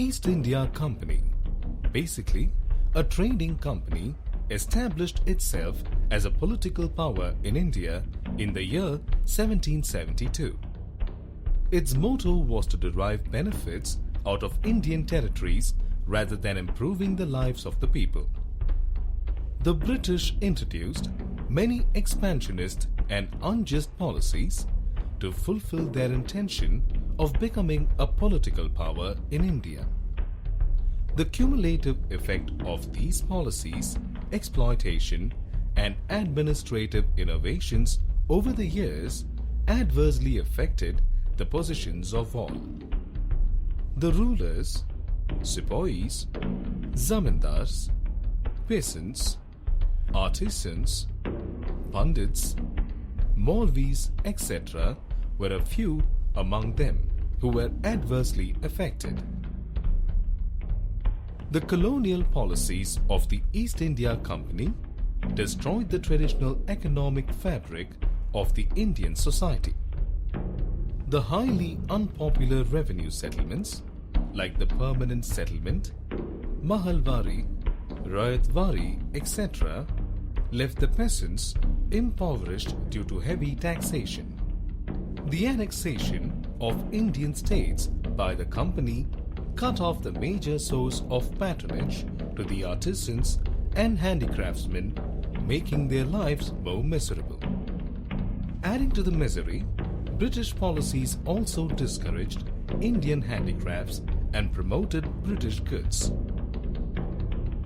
East India Company, basically a trading company, established itself as a political power in India in the year 1772. Its motto was to derive benefits out of Indian territories rather than improving the lives of the people. The British introduced many expansionist and unjust policies to fulfill their intention of becoming a political power in India. The cumulative effect of these policies, exploitation, and administrative innovations over the years adversely affected the positions of all. The rulers, sepoys, zamindars, peasants, artisans, pandits, Maulvis, etc. were a few among them who were adversely affected. The colonial policies of the East India Company destroyed the traditional economic fabric of the Indian society. The highly unpopular revenue settlements, like the permanent settlement, Mahalwari, Rayatwari, etc., left the peasants impoverished due to heavy taxation. The annexation of Indian states by the company cut off the major source of patronage to the artisans and handicraftsmen, making their lives more miserable. Adding to the misery, British policies also discouraged Indian handicrafts and promoted British goods.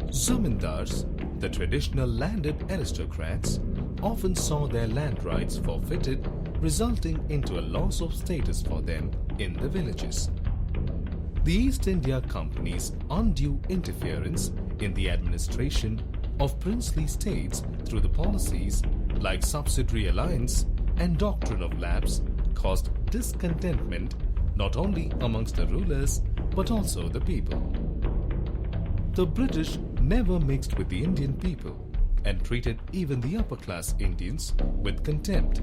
Zamindars, the traditional landed aristocrats, often saw their land rights forfeited, resulting into a loss of status for them in the villages. The East India Company's undue interference in the administration of princely states through the policies like subsidiary alliance and doctrine of lapse caused discontentment not only amongst the rulers but also the people. The British never mixed with the Indian people and treated even the upper class Indians with contempt.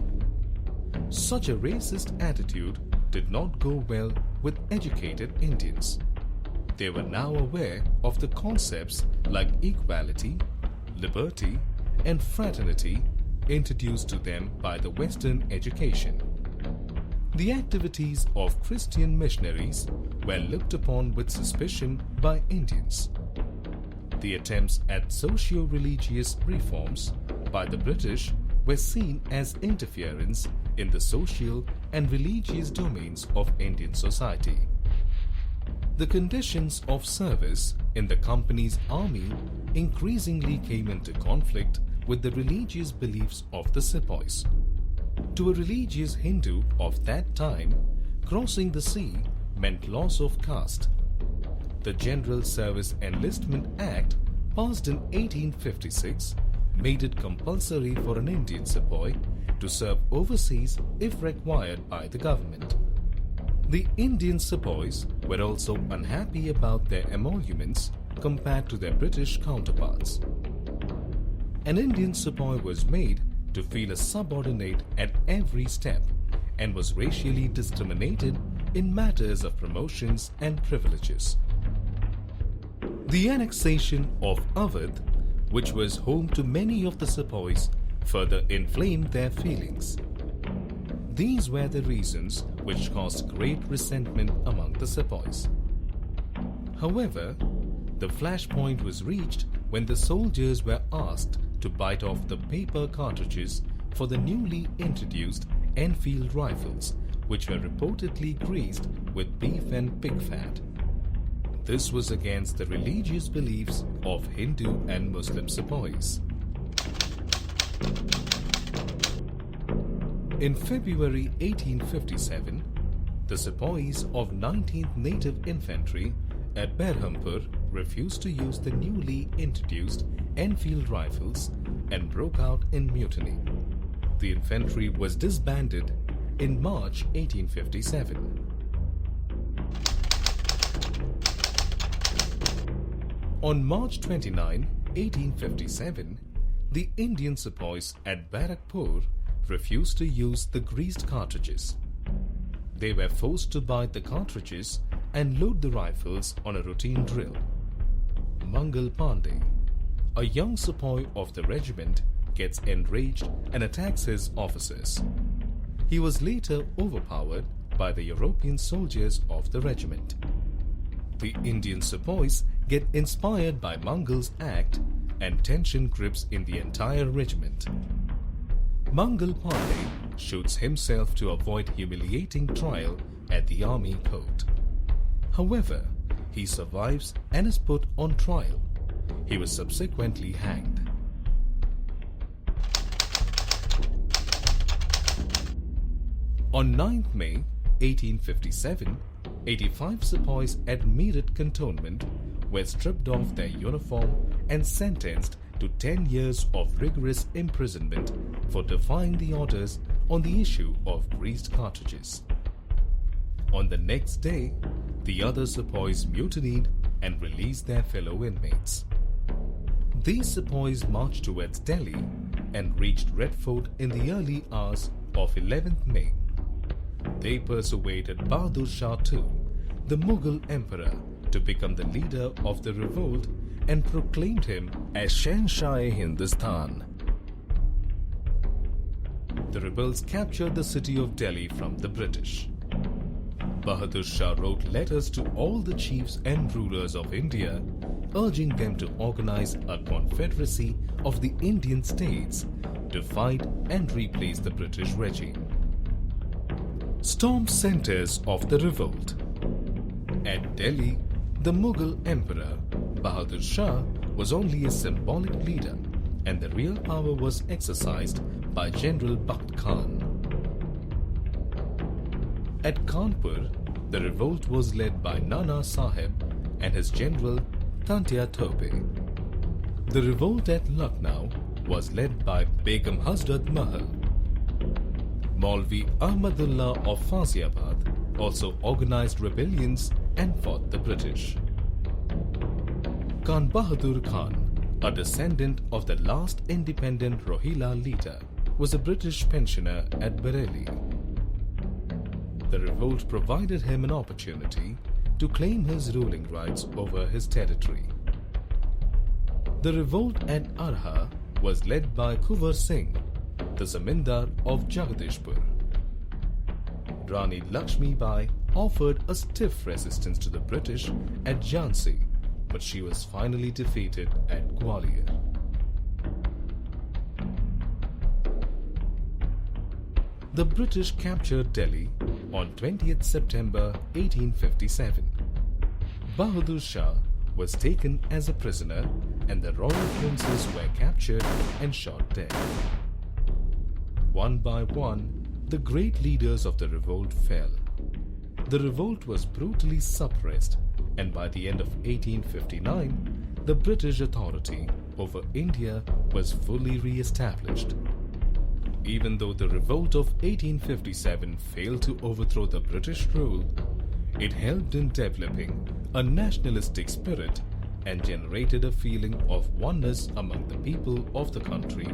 Such a racist attitude did not go well with educated Indians. They were now aware of the concepts like equality, liberty, and fraternity introduced to them by the Western education. The activities of Christian missionaries were looked upon with suspicion by Indians. The attempts at socio-religious reforms by the British were seen as interference in the social and religious domains of Indian society. The conditions of service in the company's army increasingly came into conflict with the religious beliefs of the sepoys. To a religious Hindu of that time, crossing the sea meant loss of caste. The General Service Enlistment Act, passed in 1856, made it compulsory for an Indian sepoy to serve overseas if required by the government. The Indian sepoys were also unhappy about their emoluments compared to their British counterparts. An Indian sepoy was made to feel a subordinate at every step and was racially discriminated in matters of promotions and privileges. The annexation of Awadh, which was home to many of the sepoys, further inflamed their feelings. These were the reasons which caused great resentment among the sepoys. However, the flashpoint was reached when the soldiers were asked to bite off the paper cartridges for the newly introduced Enfield rifles, which were reportedly greased with beef and pig fat. This was against the religious beliefs of Hindu and Muslim sepoys. In February 1857, the sepoys of 19th Native Infantry at Berhampur refused to use the newly introduced Enfield rifles and broke out in mutiny. The infantry was disbanded in March 1857. On March 29, 1857, the Indian sepoys at Barakpur refused to use the greased cartridges. They were forced to bite the cartridges and load the rifles on a routine drill. Mangal Pandey, a young sepoy of the regiment, gets enraged and attacks his officers. He was later overpowered by the European soldiers of the regiment. The Indian sepoys get inspired by Mangal's act and tension grips in the entire regiment. Mangal Pandey shoots himself to avoid humiliating trial at the army court. However, he survives and is put on trial. He was subsequently hanged. On 9th May 1857, 85 sepoys at Meerut cantonment were stripped of their uniform and sentenced to 10 years of rigorous imprisonment for defying the orders on the issue of greased cartridges. On the next day, the other sepoys mutinied and released their fellow inmates. These sepoys marched towards Delhi and reached Red Fort in the early hours of 11th May. They persuaded Bahadur Shah II, the Mughal emperor, to become the leader of the revolt and proclaimed him as Shahenshah-e-Hindustan. The rebels captured the city of Delhi from the British. Bahadur Shah wrote letters to all the chiefs and rulers of India, urging them to organize a confederacy of the Indian states to fight and replace the British regime. Storm centers of the revolt. At Delhi, the Mughal emperor Bahadur Shah was only a symbolic leader, and the real power was exercised by General Bakht Khan. At Kanpur, the revolt was led by Nana Sahib and his general Tantia Tope. The revolt at Lucknow was led by Begum Hazrat Mahal. Maulvi Ahmadullah of Faiziabad also organized rebellions and fought the British. Khan Bahadur Khan, a descendant of the last independent Rohilla leader, was a British pensioner at Bareilly. The revolt provided him an opportunity to claim his ruling rights over his territory. The revolt at Arha was led by Kuvar Singh, the Zamindar of Jagadishpur. Rani Lakshmi Bai offered a stiff resistance to the British at Jhansi, but she was finally defeated at Gwalior. The British captured Delhi on 20th September 1857. Bahadur Shah was taken as a prisoner and the royal princes were captured and shot dead. One by one, the great leaders of the revolt fell. The revolt was brutally suppressed, and by the end of 1859, the British authority over India was fully re-established. Even though the revolt of 1857 failed to overthrow the British rule, it helped in developing a nationalistic spirit and generated a feeling of oneness among the people of the country,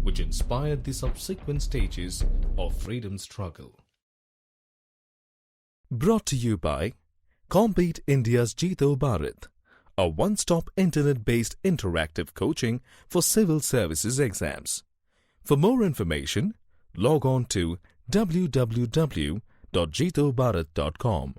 which inspired the subsequent stages of freedom struggle. Brought to you by Compete India's Jeeto Bharat, a one-stop internet-based interactive coaching for civil services exams. For more information, log on to www.jeetobharat.com.